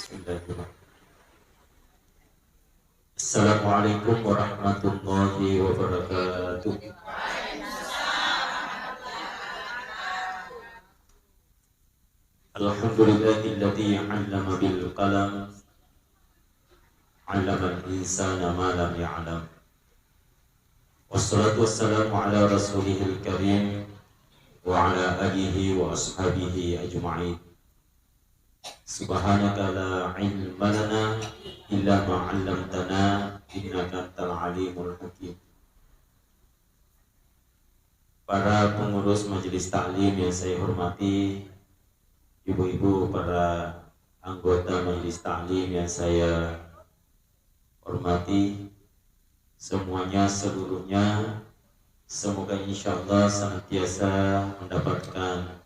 Bismillahirrahmanirrahim. Assalamualaikum warahmatullahi wabarakatuh. Alhamdulillahilladzi 'allama bil qalam 'allamal insana ma lam ya'lam. Wassalatu wassalamu ala rasulihil karim wa ala alihi wa ashabihi ajma'in. Subhanaka la ilma lana illa ma 'allamtana innaka antal alimul hakim. Para pengurus majelis taklim yang saya hormati, ibu-ibu para anggota majelis taklim yang saya hormati, semuanya seluruhnya semoga insyaallah senantiasa mendapatkan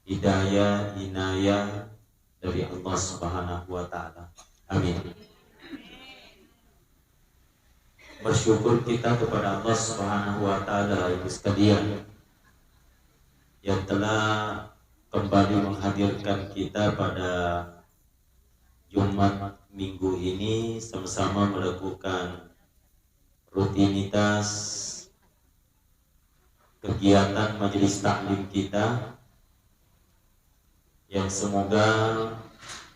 hidayah, inayah dari Allah Subhanahu wa taala. Amin. Bersyukur kita kepada Allah Subhanahu wa taala ibu sekalian yang telah kembali menghadirkan kita pada Jumat minggu ini sama-sama melakukan rutinitas kegiatan majelis taklim kita, yang semoga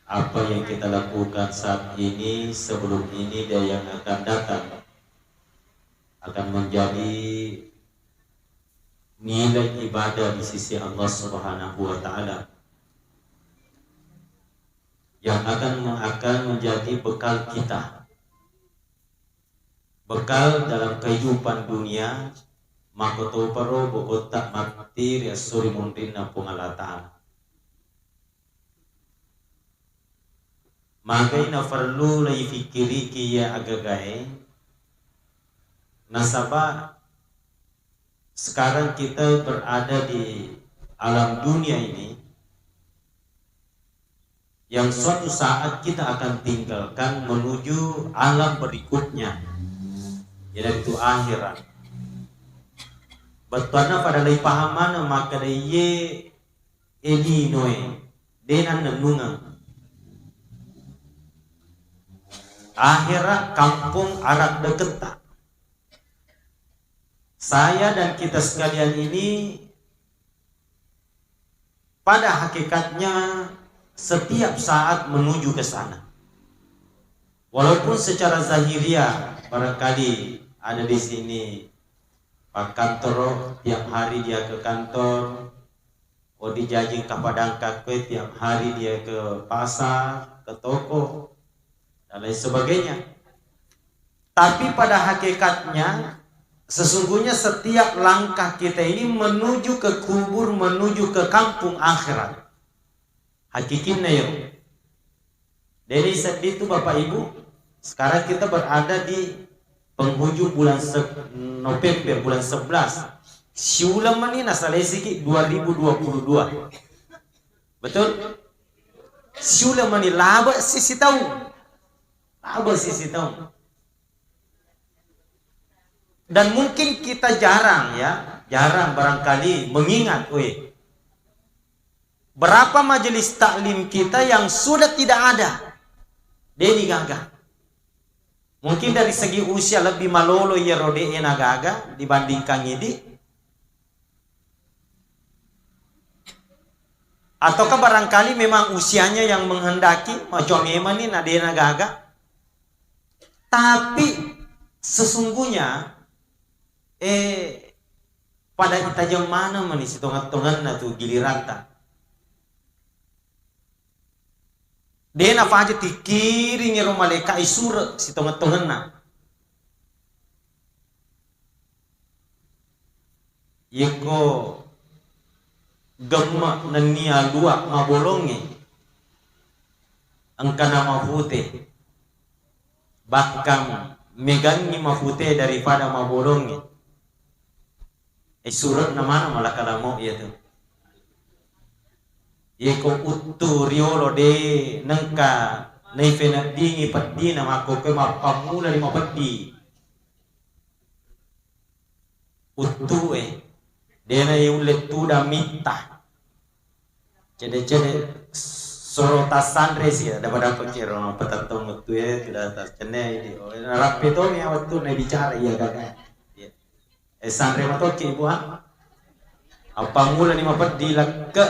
apa yang kita lakukan saat ini, sebelum ini dan yang akan datang akan menjadi nilai ibadah di sisi Allah Subhanahu wa taala yang akan menjadi bekal kita, bekal dalam kehidupan dunia, makoto paro bokotak maktir ya suri mundin na pungalata. Magai na perlu lay fikiri kiya agagae nasaba sekarang kita berada di alam dunia ini yang suatu saat kita akan tinggalkan menuju alam berikutnya, yaitu akhirat. Betulnya pada lay pahaman maka ye eli noe denan nenungan akhirat kampung arak deketa. Saya dan kita sekalian ini pada hakikatnya setiap saat menuju ke sana. Walaupun secara zahiriah barangkali ada di sini Pak Kantor tiap hari dia ke kantor, Odi Jajing ke Padang Kakwe tiap hari dia ke pasar, ke toko dan lain sebagainya. Tapi pada hakikatnya sesungguhnya setiap langkah kita ini menuju ke kubur, menuju ke kampung akhirat. Hakikatnya ya. Dari saat itu Bapak Ibu, sekarang kita berada di penghujung bulan November, bulan 11. Siulam ini nasalai sikit 2022. Betul? Siulam ini laba sisi tahun. Laba sisi tahun. Dan mungkin kita jarang barangkali mengingat, berapa majelis taklim kita yang sudah tidak ada. Deni gagah. Mungkin dari segi usia lebih malolo ya rode nagaga dibandingkan ini. Ataukah barangkali memang usianya yang menghendaki macam ini nadena gaga. Tapi sesungguhnya pada kita jam mana manis tongan-tongan na tu giliran ta. Dena faja tikiri ngero maleka isura si tongan-tongan na. Yeko gemma nania luak mabolongi angkana mafute bakam megangi mafute daripada mabolongi. Surat namana malakalamo iya tu. Yeko uttu riolo de nengka naifena dingi padi nama ko ke mapamula lima padi. Uttu dena yung letuda mita. Cede sorotas sandre sih ada pada pikir orang petatong itu ya tidak atas cenai di rapi itu ya waktu naik bicara iya kakak sandre mah toki ibu apa mula ni mapat dilak ke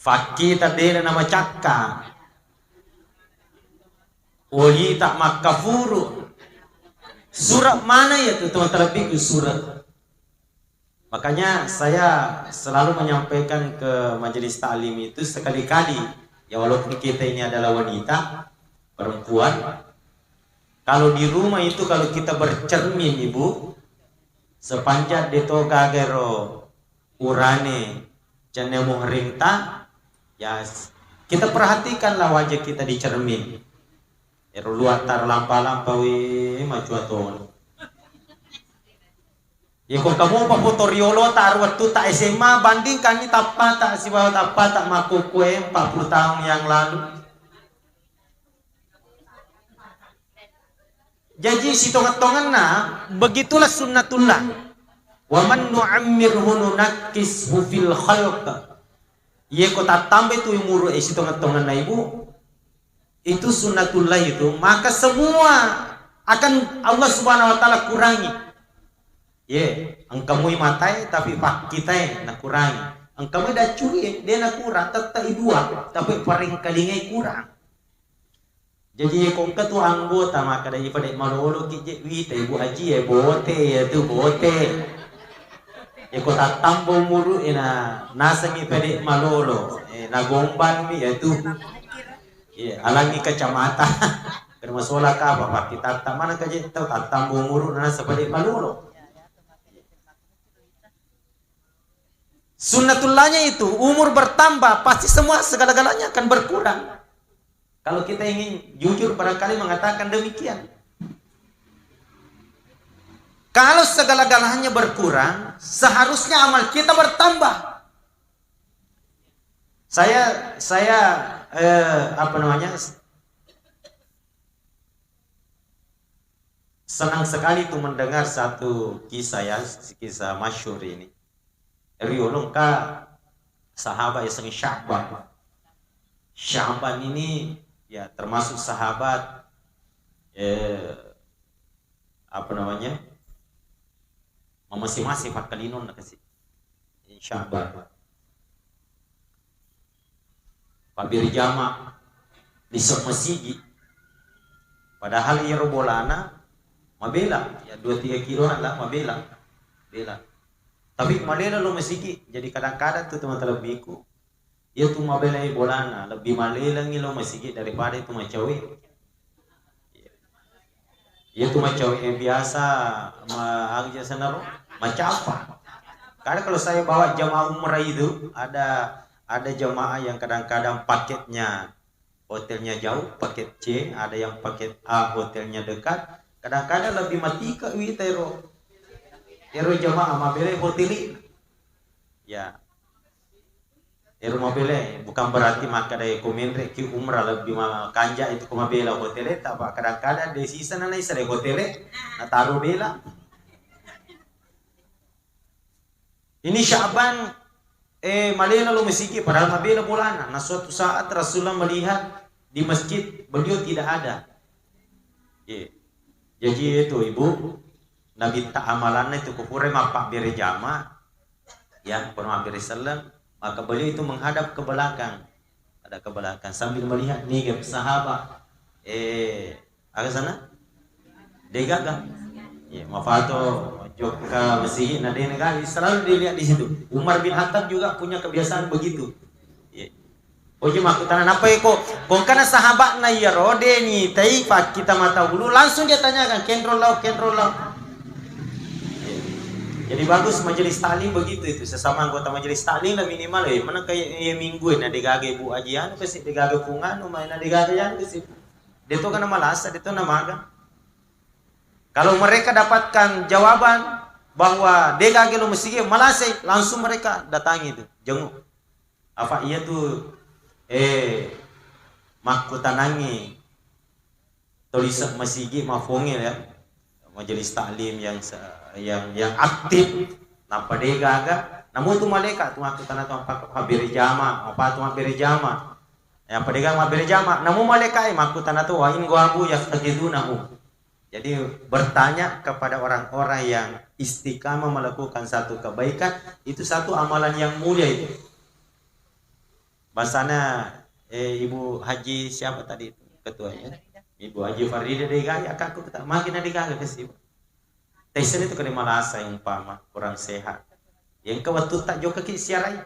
fakir tadi nama cakka wali tak makafuru surat mana ya tuh teman terlebih surat. Makanya saya selalu menyampaikan ke majelis taklim itu sekali-kali ya walaupun kita ini adalah wanita perempuan, kalau di rumah itu kalau kita bercermin ibu sepanjang deto kagero urane cenemu rinta ya kita perhatikanlah wajah kita di cermin. Luatar lampa-lampawi macuaton. Ya kung kamu pa foto riolo taruh tu tak SMA bandingkan ni tapa tak si bawah tapa tak makukue 40 tahun yang lalu. Jadi si tongan-tongan na begitulah sunnatullah. Wa man nu'ammirhu nunakkishu fil khalq. Ye ko tambah tu umur si tongan-tongan na ibu. Itu sunnatullah itu, maka semua akan Allah Subhanahu wa taala kurangi. Engkau matai tapi pak kita nak kurangi. Engkau dah curi dia nak kurang tetap dua tapi paling kalingai kurang. Jadi kau ketua anggota maka dari pada malolo kije wi ibu haji bote tu bote. Kau tak tambah muru nasami pada malolo nagomban mi tu. Alangi kacamata kerana masalah ka apa kita tak mana kaje tahu tak tambah umur na seperti maluro. Sunnatullahnya itu umur bertambah pasti semua segala-galanya akan berkurang. Kalau kita ingin jujur barangkali mengatakan demikian. Kalau segala-galanya berkurang, seharusnya amal kita bertambah. Saya senang sekali itu mendengar satu kisah ya, kisah masyhur ini. Riolong ka sahabat yang Sya'ban. Sya'ban ini ya termasuk sahabat masing-masing fakalinon na kasi Sya'ban. Pabir jama di sok masigi padahal ia robolana mabela ya 2-3 kiloan lah mabela bela tapi malela lo masigi jadi kadang-kadang tuh teman terlebihku ia tuh mabela bolana lebih malela ngilo masigi daripada itu macawi ia tuh macawi yang biasa agja sanaro macapa karena kalau saya bawa jamaah umrah itu ada jamaah yang kadang-kadang paketnya hotelnya jauh, paket C, ada yang paket A hotelnya dekat. Kadang-kadang lebih mati ke tero jamaah mabele hoteli. Ya. Tero mabele bukan berarti maka dari komendre ki umrah lebih kanja itu kumabela hotele tak pak kadang-kadang di sisa nanai sare hotele na taruh bela. Ini Sya'ban malela lo masigi padahal mabela bulana. Nah suatu saat Rasulullah melihat di masjid beliau tidak ada. Jadi itu ibu Nabi tak amalannya itu kupure mapak bere jama ya pernah bere salam maka beliau itu menghadap ke belakang ada ke belakang sambil melihat nih sahabat agak sana degaga mafato Joka Mesih nade negara selalu dilihat di situ. Umar bin Khattab juga punya kebiasaan begitu. Oke makutan apa kok? Kong karena sahabat na ya rode ni taifa kita mata bulu langsung dia tanyakan kendrol lau. Jadi bagus majelis taklim begitu itu sesama anggota majelis taklim lah minimal mana kayak minggu na digage bu ajian kasi digage pungan main na digage yan kasi. Dito kan malasa dito na maga. Kalau mereka dapatkan jawaban bahwa DKG lo mesti malasai langsung mereka datangi itu jenguk apa iya tuh makutanangi tulisan masigi mafongil ya majelis taklim yang aktif napa DKG Namun tu malaikat tu aku tanah tu apa beri jama, apa tu beri jama. Yang pedagang beri jama. Namun malaikat aku tanah tu wa in ghabu yaftajidunahu. Jadi bertanya kepada orang-orang yang istiqamah melakukan satu kebaikan, itu satu amalan yang mulia itu. Bahasanya Ibu Haji siapa tadi ketuanya? Ibu Haji Farida Degaya aku tak makin Degaya ke sini. Tesen itu kena malasa yang umpama kurang sehat. Yang kewatu tak joka ki siarai.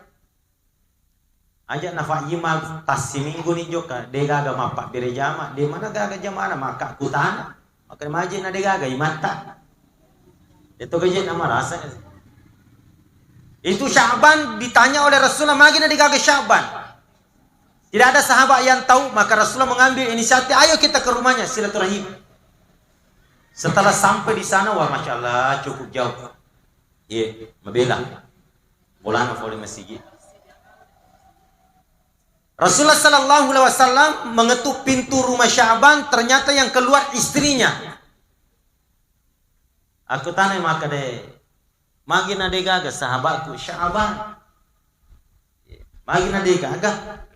Aja nafa yima tas minggu ni joka Degaga mapak bere jama, di mana gaga jama maka kutana. Maka maji na Degaga imata. Itu gaji nama rasa. Itu Sya'ban ditanya oleh Rasulullah magi na Degaga Sya'ban. Tidak ada sahabat yang tahu, maka Rasulullah mengambil inisiatif, ayo kita ke rumahnya silaturahim. Setelah sampai di sana, wah masya Allah cukup jauh. Iya, mabela. Bolana boleh masih. Rasulullah Sallallahu Alaihi Wasallam mengetuk pintu rumah Sya'ban, ternyata yang keluar istrinya. Aku tanya maka deh, magi nade gaga sahabatku Sya'ban, magi nade gaga.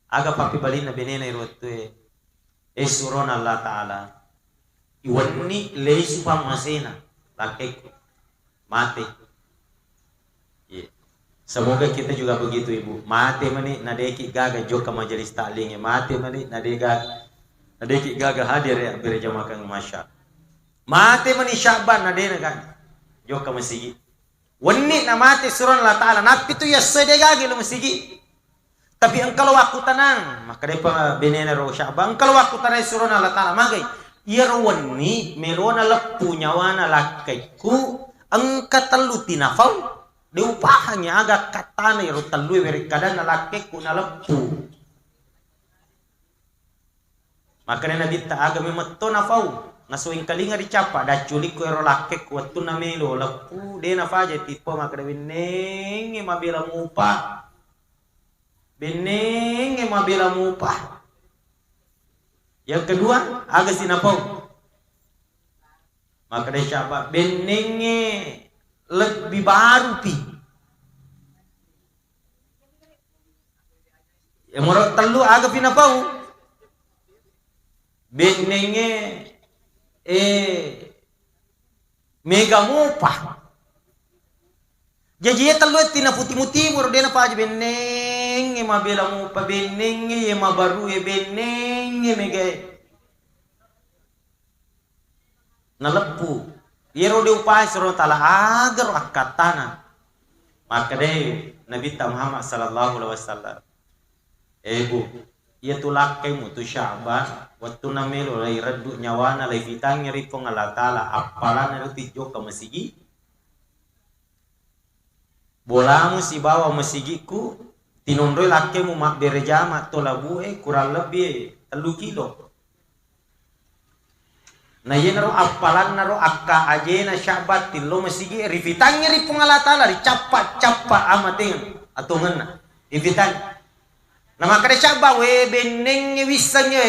Aga papi balina benena irotwe esuron Allah Ta'ala iwanni leisu pamasena lakeku mati. Semoga kita juga begitu ibu, mati mani nadeki gaga joka majelis taklim, mati mani nadeki gaga hadir ya berjamaah masya, mati mani Sya'ban nadena kan joka masigi wanni na mati suron Allah Ta'ala napi tu ya sedegagi lo masigi. Tapi engkau aku tenang, maka depa benena ro Sya'ban, engkau aku tenang suruh Allah Ta'ala magai. Ia rawani melona lepu nyawana lakaiku engka telu tinafau diupahanya agak katana ro telu beri kadang lakaiku na lepu. Maka Nabi ta aga memetto nafau ngasuing kalinga dicapa da culik ko ro lakaiku wattu na melo lepu de na faje tipo maka beneng mabila mupa. Beneng mabila mupah. Yang kedua agak sinapau. Maka dia siapa? Benengnya lebih baru pi. Yang morok telu agak pinapau. Benengnya mega mupah. Jadi telu tina putih-putih baru dia napa aja beneng mabela mo pa beneng mabaru beneng mega nalepu yero de upay suro tala agar akatana. Maka deh Nabi Muhammad sallallahu alaihi wasallam bu ia tulak kay mo tu Sya'ban waktu namelo lay radu nyawana lay fitang nyari pong Allah Ta'ala apalan na tijo ka masigi bolamu si bawa masigiku tinondoi lake mu mak berejama to labue kurang lebih 3 kilo. Na yenaro apalan naro akka ajena Sya'ban tilo masigi rifitangnya ri pungalatala ri capa amating atungan rifitang. Na maka Sya'ban we beneng wisanya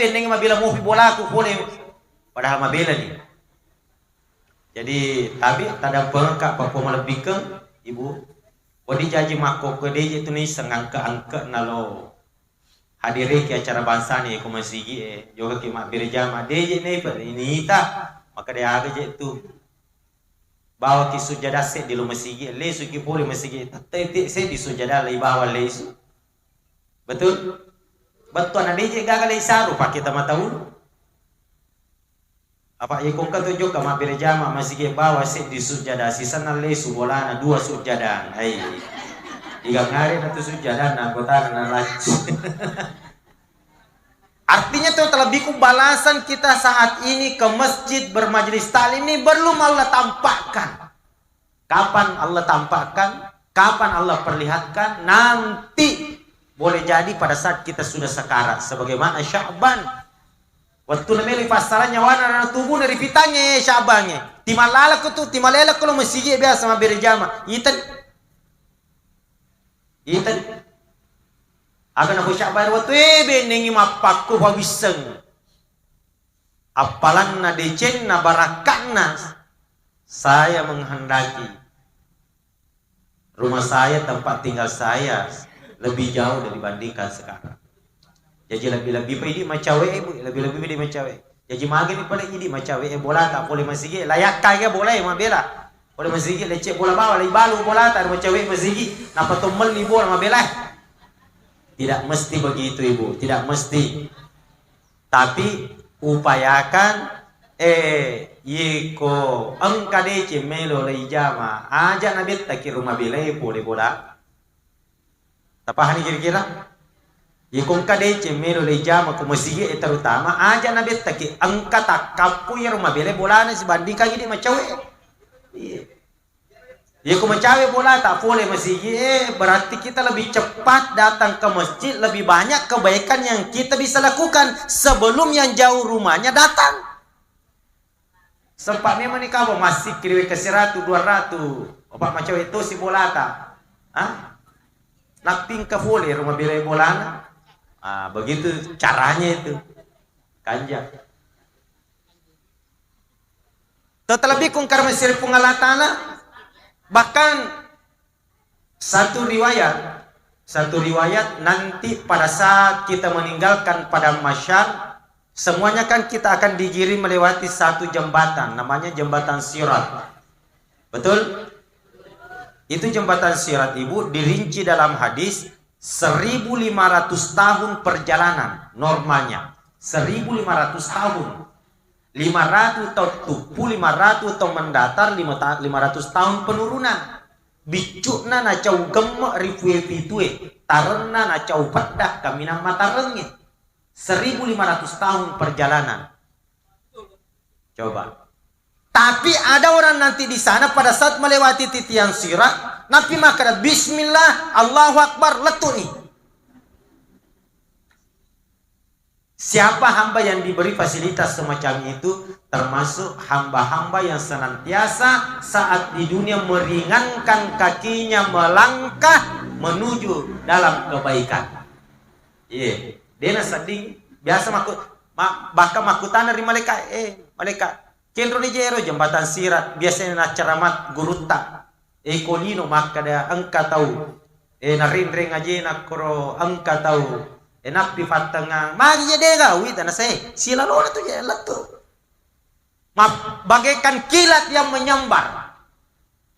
beneng mabila mo bola ku boleh padahal mabela ni. Jadi tapi tada pengka apa malebikeun ibu, wadi jaji mako ke deje tu ni sengangka-angka nalo hadiri ke acara bangsa ni ko masigi juga ke mak berjama deje ni ini ta maka dia aga je tu bawa ki sujadah se di lu masigi lesu ki poli masigi tete se di sujadah lai bawa lesu betul betul na deje gagal isaru pak kita matahu apa ye kong katunjuk ka mak berjama masigi bawa se di sujadah sisa na lesu bolana 2 sujadah ai iga ngari na tu sujadah na kota na laci. Artinya itu terlebih balasan kita saat ini ke masjid bermajelis taklim ini belum Allah tampakkan. Kapan Allah tampakkan? Kapan Allah perlihatkan? Nanti boleh jadi pada saat kita sudah sekarat sebagaimana Sya'ban. Waktu namanya pasarannya warna tubuh dari fitanya Sya'bannya. Timalala ko tu, timalela ko lo masigi biasa sama berjama. Itan akan aku Sya'ban waktu benengi mapakku pawiseng. Apalan na decen na barakan na saya menghendaki Rumah saya, tempat tinggal saya lebih jauh dibandingkan sekarang. Jadi lebih-lebih pa ini macawe ibu, lebih-lebih di macawe. Jadi magi ni pada ini macawe bola tak boleh masigi, layak kaya bola mabela. Boleh masigi lecek bola bawah, lai balu bola tak macawe masigi, napa tombel ni bola mabela. Tidak mesti begitu ibu, tidak mesti. Tapi upayakan yiko angka dece melo lai jama aja nabet taki rumah bela boleh bola. Tapahani kira-kira? Yikong kadece melo lai jama ko masigi terutama aja nabet taki angka takapu ya rumah bela bola na dibandingkan ini macawe. Ya ko macawe bola tak boleh masigi berarti kita lebih cepat datang ke masjid, lebih banyak kebaikan yang kita bisa lakukan sebelum yang jauh rumahnya datang. Sempat memang ni kau masih kiri ke 100 200 opak macawe itu si bola tak? Laping ke boleh rumah bela bola na. Begitu caranya itu kanjak. Terlebih kung karena siri pengalatana, bahkan satu riwayat nanti pada saat kita meninggalkan pada masyar, semuanya kan kita akan digiring melewati satu jembatan, namanya jembatan Sirat. Betul? Itu jembatan Sirat ibu dirinci dalam hadis 1.500 tahun perjalanan normalnya. 1.500 tahun. 500 tahun tupu, 500 tahun mendatar, 500 tahun penurunan. Bicukna na cau gemak rifue pitue, tarena na cau pedak kaminang matarengit. 1.500 tahun perjalanan. Coba. Tapi ada orang nanti di sana pada saat melewati titian Sirat, Nabi maka Bismillah, Allahu Akbar, letuni. Siapa hamba yang diberi fasilitas semacam itu, termasuk hamba-hamba yang senantiasa saat di dunia meringankan kakinya melangkah menuju dalam kebaikan. Iya, dia seding biasa bahkan makutan dari malaikat, malaikat Kendro di jero jembatan Sirat biasanya na ceramat gurutta kolino maka dia angka tahu narin-ring aja na koro angka tahu napi fatangang magi dega wita na say sila lona tu jelat tu bagaikan kilat yang menyambar.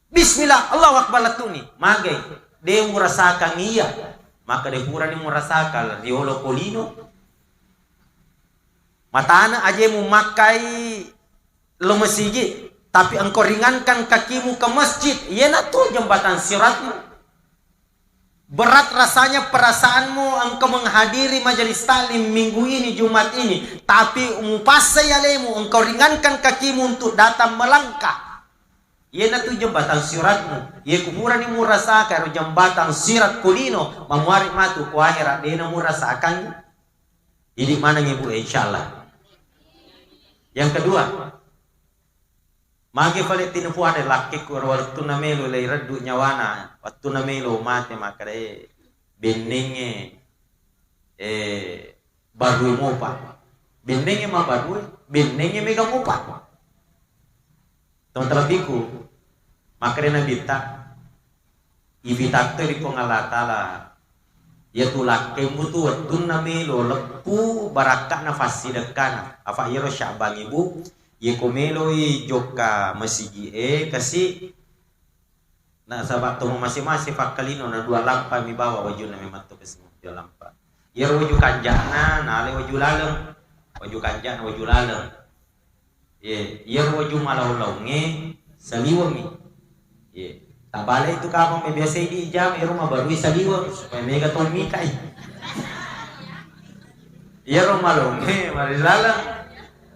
Bismillah Allahu Akbar latuni magai dia merasakan iya maka dia pura ni merasakan riolo kolino matana aja memakai lo masjid, tapi engkau ringankan kakimu ke masjid, iyalah tuh jembatan Siratmu. Berat rasanya perasaanmu engkau menghadiri majelis taklim minggu ini, Jumat ini, tapi umupasai alemu, engkau ringankan kakimu untuk datang melangkah. Iyalah tuh jembatan Siratmu. Ia kuburan ini merasakan jembatan Sirat kulino, memuari matu ku akhirat, dia merasakan. Ini mana ibu insyaallah. Yang kedua, magi palit tinupu ada laki kur waktu namelo lay radu nyawana waktu namelo mate makare benenge baru mopa benenge ma baru benenge mega mopa teman terlebihku makare nabita ibita di pengalatala yaitu laki mutu waktu namelo lepu barakah nafasi dekan apa iro syabang ibu ye komelo joka masigi kasi na sabat to masing-masing fakalino na dua lampa mi bawa waju na memang to kasi dua lampa ye waju kanjana na ale waju laleng waju kanjana waju laleng ye waju malaw-lawnge saliwangi ye tabale itu kapang may biasa di jam rumah baru saliwang supaya mega tomika ye rumah lawnge marilalang.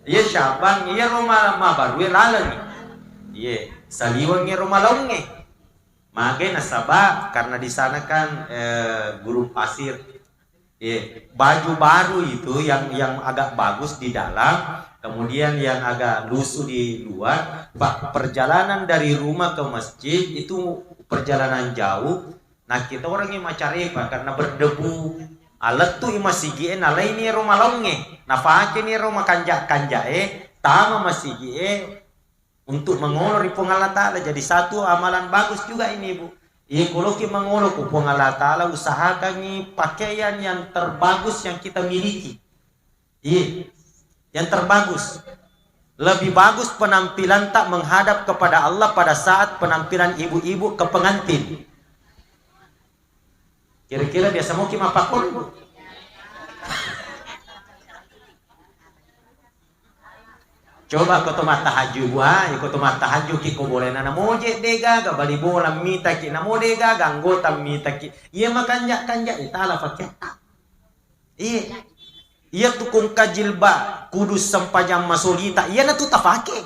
Iya syabang, iya rumah baru lalang. Iya saliwang iya rumah launge. Magai nasabah karena di sana kan gurun pasir. Iya baju baru itu yang agak bagus di dalam, kemudian yang agak lusuh di luar. Perjalanan dari rumah ke masjid itu perjalanan jauh. Nah kita orang yang macari karena berdebu. Alat tu imasigi nalai ni rumah launge, nafake ni rumah kanja tama masigi untuk mengolor pengalat ta'ala. Jadi satu amalan bagus juga ini bu. Kalau kita mengolok upang Allah Ta'ala, usahakan nih pakaian yang terbagus yang kita miliki. Yang terbagus. Lebih bagus penampilan tak menghadap kepada Allah pada saat penampilan ibu-ibu ke pengantin. Kira-kira biasa mau kita pakai ibu? Coba kau tomat tahajud kau tomat tahajud kiko boleh nana moje dega ga bali bola mita ki na modega ga anggota mita ki iya makanya kanja itala pakai iya tu kung kajilba kudus sempajang masolita iya na tu tafake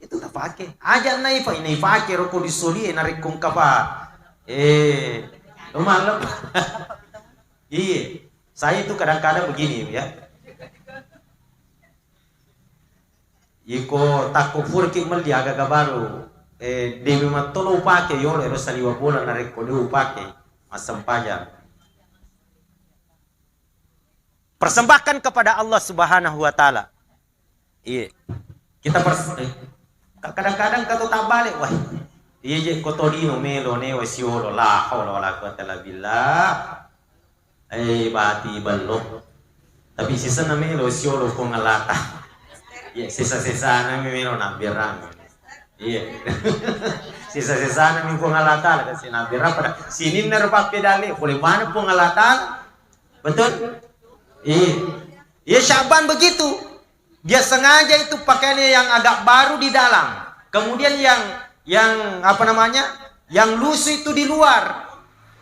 itu tafake aja na ifa ini fake ro kudus soli na rikung kapa lumayan iya saya itu kadang-kadang begini ya. Iko takufur ki mal dia agak baru demi matolo upake yo ero saliwa bola na rekode upake masam pajang. Persembahkan kepada Allah Subhanahu wa taala. Iya. Kita kadang-kadang kata tak balik wah. Iya je kotodino melo ne wasiolo la haula wala quwata illa billah. Bati ballo. Tapi sisa na melo wasiolo ko ngalata. Iya, sisa-sisa na mimino na birang. Iya. Sisa-sisa na mimino ngalatal kasi na birang pada sinin na rupa pedali. Boleh mana pun ngalatal? Betul? Iya. Iya Syaban begitu. Dia sengaja itu pakaiannya yang agak baru di dalam. Kemudian yang apa namanya? Yang lusuh itu di luar.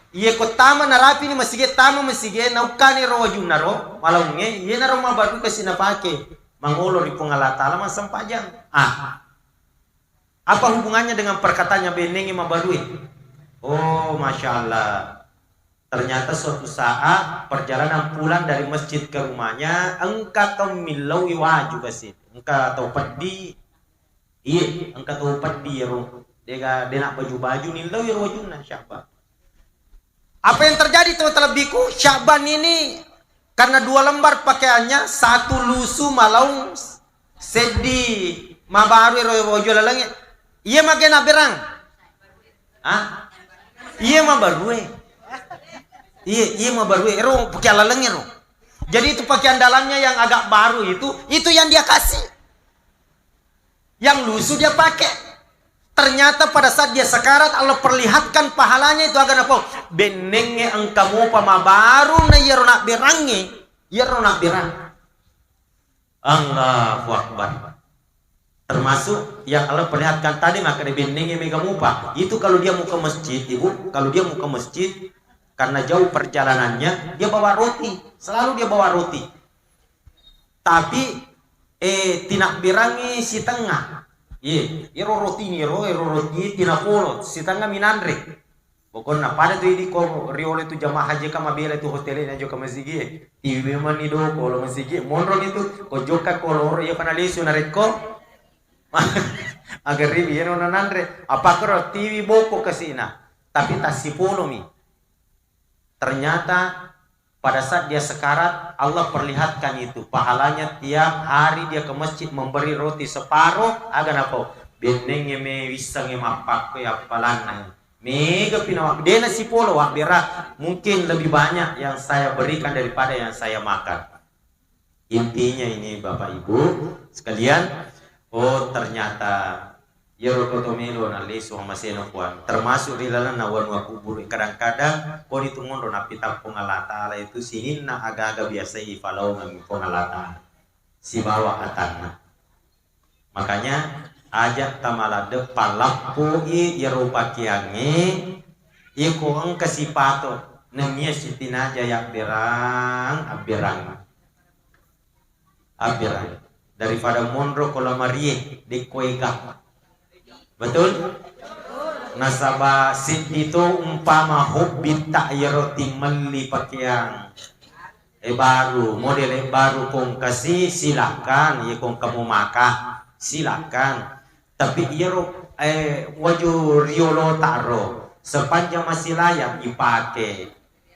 Iya kotama na rapi ni masige tama masige naukani ro wajunaro malaunge iya na ro mabaru kasi na pake. Mangolo di pengalatala masam pajang. Apa hubungannya dengan perkataannya benengi mabarui? Oh, masya Allah. Ternyata suatu saat perjalanan pulang dari masjid ke rumahnya, engkau tahu milau iwa juga sih. Engkau tahu padi, engkau tahu padi ro. Dia nak baju nilau ya wajuna Syaban. Apa yang terjadi terlebihku Syaban ini? Karena 2 lembar pakaiannya, 1 lusuh malau sedi mabaru rojo lalangnya. Iya makin berang. Iya mabaru. Iya mabaru. Ero pakai lalangnya ro. Jadi itu pakaian dalamnya yang agak baru itu yang dia kasih. Yang lusuh dia pakai. Ternyata pada saat dia sekarat Allah perlihatkan pahalanya itu agar apa? Benenge engkamu pamabaru na yerona berangi, yerona berang. Allahu Akbar. Termasuk yang Allah perlihatkan tadi maka benenge megamu pa. Itu kalau dia mau ke masjid, Ibu, kalau dia mau ke masjid karena jauh perjalanannya, dia bawa roti, selalu dia bawa roti. Tapi tinak berangi si tengah. Iro roti tina polo sitanga minandre. Pokoknya pada tu ini ko riole tu jamaah haji kama bela tu hotelnya jo kama sigi. Iwe mani do ko lo sigi. Monro itu ko joka ko ya panalisu na rekko. Agar ribi eno nanandre. Apa karo TV boko kasina. Tapi tak sipolo mi. Ternyata pada saat dia sekarat, Allah perlihatkan itu. Pahalanya tiap hari dia ke masjid memberi roti separuh. Agan apa? Benenge me wisange mapak pe apalana. Mega pinawak. Dia nasi polo wak berat. Mungkin lebih banyak yang saya berikan daripada yang saya makan. Intinya ini Bapak Ibu sekalian. Oh ternyata. Yero kotomelo na leso maseno kuan termasuk di dalam nawan wakubur kadang-kadang kon itu ngondo na pita pengalata itu sinin na agak-agak biasa ifalau ng pengalata si bawa atana makanya ajak tamalade palakpo yero pakiange iko ang kasipato nangya sitina jaya berang daripada mondro kolamarie di koega. Betul? Nasaba sit itu umpama hobbit tak yeroti meli pakaian baru model baru kong kasih silakan ya kong kamu makan silakan tapi yero waju riolo taro sepanjang masih layak dipakai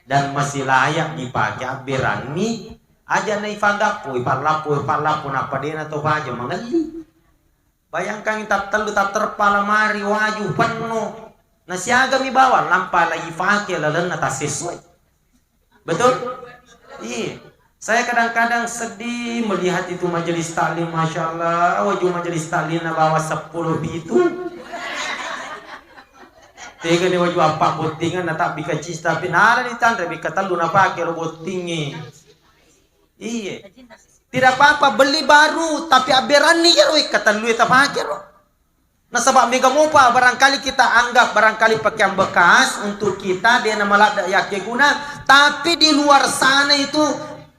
dan masih layak dipakai berani aja naik fagapo ipalapo apa dia atau aja mengali. Bayangkan tak terpala mari waju penuh Nah siaga mi bawa lampa lagi fakir lalu nata sesuai. Betul? Iya. Saya kadang-kadang sedih melihat itu majelis taklim, masya Allah, wajah majelis taklim na bawa 10 itu. Tega ni wajah apa botingan na tak bika cis tapi nala ni tandre bika talu na pakai robot tinggi. Iya. Tidak apa-apa beli baru tapi aberan ni ya kata lu eta pakai ro. Nah sebab mega mopa barangkali kita anggap barangkali pakaian bekas untuk kita dia nama lada yakin guna, tapi di luar sana itu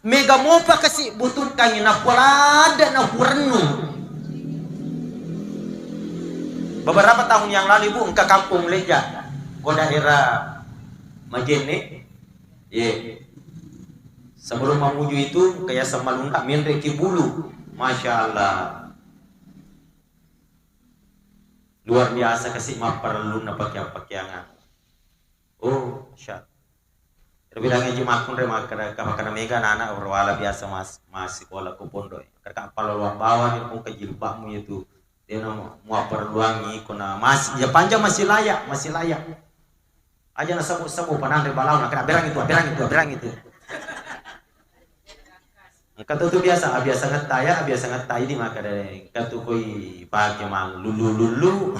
mega mopa kasih butuhkan na polada na purnu. Beberapa tahun yang lalu ibu ke kampung Leja, ke daerah Majene, sebelum menuju itu kayak Samalunda, Mendre Kibulu, masya Allah, luar biasa kasih mah perlu na pakaian. Oh, syat. Terbilang aja makun remak karena mega anak berwala biasa masih sekolah ke pondok. Karena apa luang bawah ni pun kejilbabmu itu dia mau perluangi kuna masih ya panjang masih layak. Aja na sabu panang rebalau nak berang itu. Kata tu biasa ngetai di maka dari kata koi pagi mang lulu.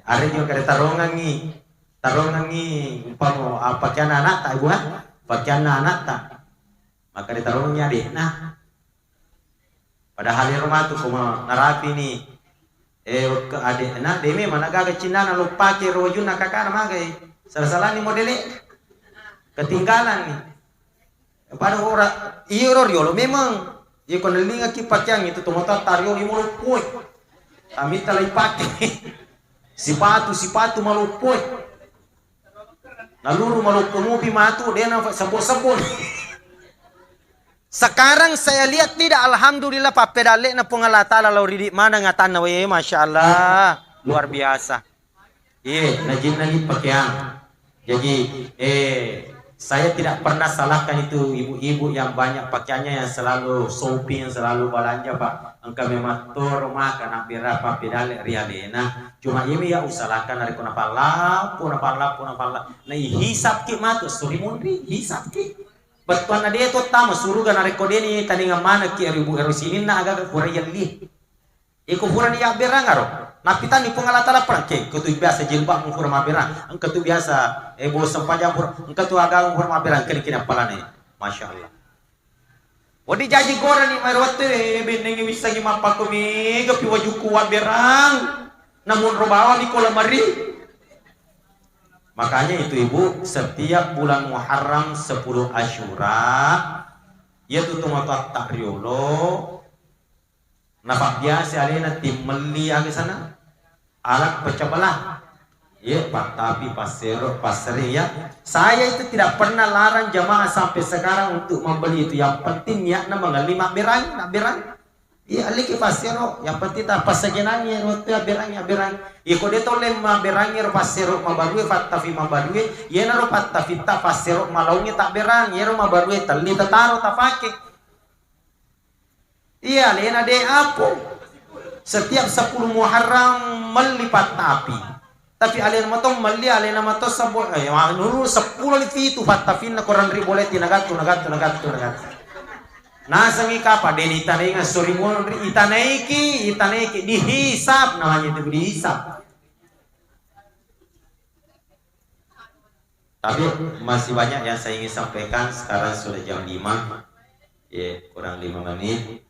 Are juga kada tarongan ni umpama pakaian anak tak ibu pakaian anak tak maka ditaruhnya deh. Nah padahal di rumah tuh kuma narapi ni ke adik nak demi mana gaga Cina na lupa ke roju nak kakak nama gay salah ni modelnya ketinggalan ni pada orang iya riolo memang iya kon linga ki pakaian itu tuh mata tario ni malupoi kami talai pakai sipatu malupoi. Lalu maluku mobi matu dia nak sabun. Sekarang saya lihat tidak, alhamdulillah Pak Pedale na pungalata lalau ridik mana ngatan na we, masya Allah luar biasa. Najib pakaian. Jadi saya tidak pernah salahkan itu ibu-ibu yang banyak pakaiannya yang selalu shopping, selalu belanja Pak. Engkau memang tur makan hampir apa pedale rialena. Cuma ini ya usalahkan dari kuna pala. Nah hisap ki matu suri mundri hisap ki. Betuan na dia tu tama suruh gan rekodeni tani ngamana ki ribu sini na agak kurang yang li. Iko kurang ya berangaro. Napitan di pengalatala perang ketu biasa jilbab mufur maberang. Engkau tu biasa bo sepanjang engkau tu agak mufur maberang kena palane. Masya Allah. Wadi jaji gora ni marwate beneng bisa gi mapa ko mi gapi waju kuat berang. Namun robawa ni kola mari. Makanya itu ibu setiap bulan Muharram 10 Asyura yaitu tumatat takriolo nafak biasa alena tim meli agi sana alat pecah belah tapi paseri ya. Saya itu tidak pernah larang jamaah sampai sekarang untuk membeli itu. Yang penting niatnya mengalima berang. Iya aliki pasero. Yang penting tak pasagenanya rotu berang. Iko dia toleh berangnya pasero mabarue fatafi mabarue. Iya naro fatafi tak pasero malaungi tak berang. Iya ro mabarue tali tataro tak pakai. Iya lena de apa? Setiap 10 Muharram melipat api. Tapi alena matong mali alena mato sabol nuru 10 itu fatafin na koran riboleti nagatu. Nasangi kapa deni tanenga sorimon itanaiki dihisap namanya itu dihisap. Tapi masih banyak yang saya ingin sampaikan. Sekarang sudah jam 5 kurang 5 menit.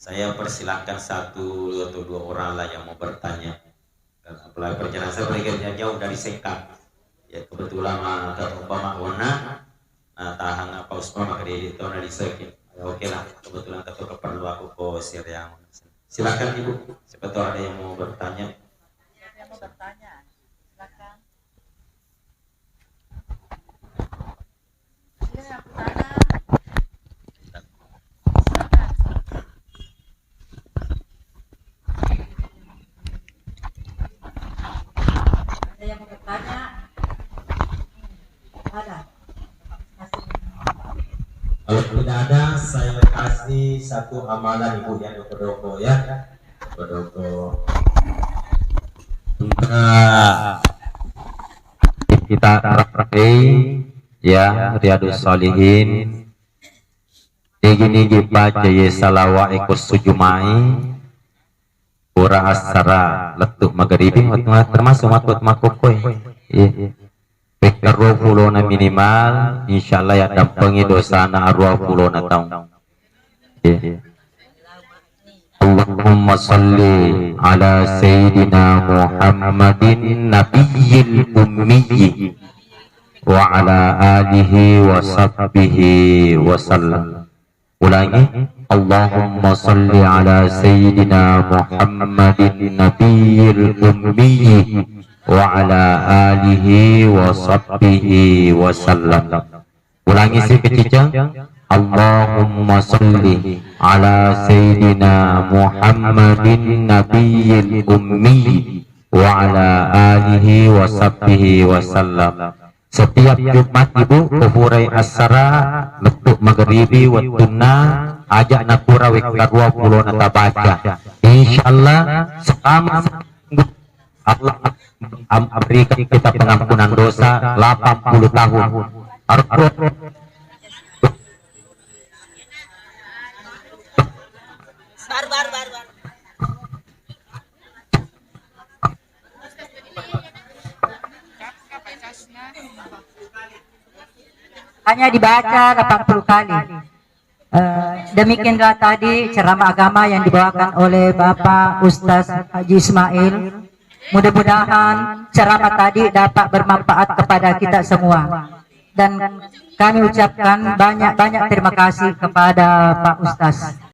Saya persilahkan 1 atau 2 orang lah yang mau bertanya. Apalagi perjalanan saya perginya jauh dari Sengkang. Ya kebetulan kata umpama Wana, tahan apa Usman maka dia itu dari Sengkang. Oke lah, kebetulan kata perlu aku ke Siriang. Silakan Ibu, siapa tahu ada yang mau bertanya. Yang mau bertanya, silakan. Iya, bertanya. Ada yang mau bertanya? Ada. Kalau tidak ada, saya kasih 1 amalan Ibu yang doko ya. Doko. Kita rapi ya Riyadus Shalihin gini baca ye salawa ikut sujumai pura asara letuk maghribi termasuk makut koy Pekaro pulona minimal insyaallah ya dampengi dosana arwah pulona taung Allahumma salli ala sayyidina Muhammadin nabiyil ummi wa ala alihi wa sahbihi wa sallam. Ulangi, Allahumma salli ala sayyidina Muhammadin nabiyil ummi wa ala alihi wa sahbihi wa sallam. Ulangi si kecicang, Allahumma salli ala sayyidina Muhammadin nabiyil ummi wa ala alihi wa sahbihi wa sallam. Setiap Jumat ibu kuhurai asara letuk maghribi wattuna ajak nakura weklarwa pulau nata baca insyaallah selama Allah berikan kita pengampunan dosa 80 tahun hanya dibaca 80 kali. Demikianlah tadi ceramah agama yang dibawakan oleh Bapak Ustaz Haji Ismail. Mudah-mudahan ceramah tadi dapat bermanfaat kepada kita semua. Dan kami ucapkan banyak-banyak terima kasih kepada Pak Ustaz.